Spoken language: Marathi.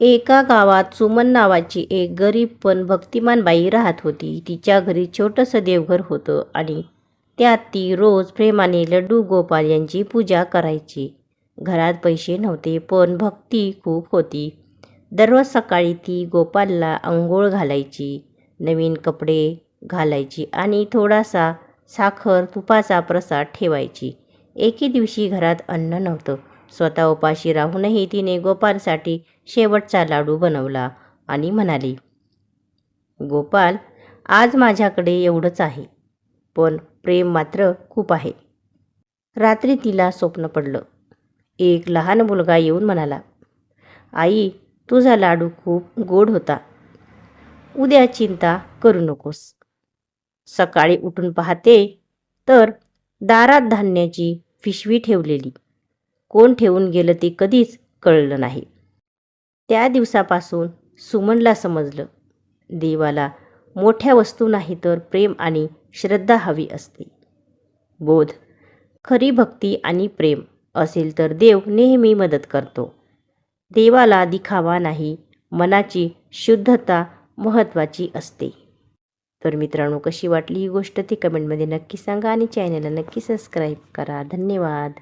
एका गावात सुमन नावाची एक गरीब पण भक्तिमान बाई राहत होती. तिच्या घरी छोटंसं देवघर होतं आणि त्यात ती रोज प्रेमाने लड्डू गोपाल यांची पूजा करायची. घरात पैसे नव्हते पण भक्ती खूप होती. दररोज सकाळी ती गोपालला अंघोळ घालायची, नवीन कपडे घालायची आणि थोडासा साखर तुपाचा प्रसाद ठेवायची. एके दिवशी घरात अन्न नव्हतं. स्वतः उपाशी राहूनही तिने गोपालसाठी शेवटचा लाडू बनवला आणि म्हणाली, गोपाल, आज माझ्याकडे एवढंच आहे, पण प्रेम मात्र खूप आहे. रात्री तिला स्वप्न पडलं. एक लहान मुलगा येऊन म्हणाला, आई, तुझा लाडू खूप गोड होता. उद्या चिंता करू नकोस. सकाळी उठून पाहते तर दारात धान्याची पिशवी ठेवलेली. कोण ठेवून गेलं ते कधीच कळलं नाही. त्या दिवसापासून सुमनला समजलं, देवाला मोठ्या वस्तू नाही तर प्रेम आणि श्रद्धा हवी असते. बोध, खरी भक्ती आणि प्रेम असेल तर देव नेहमी मदत करतो. देवाला दिखावा नाही, मनाची शुद्धता महत्त्वाची असते. तर मित्रांनो, कशी वाटली ही गोष्ट ती कमेंटमध्ये नक्की सांगा आणि चॅनलला नक्की सबस्क्राईब करा. धन्यवाद.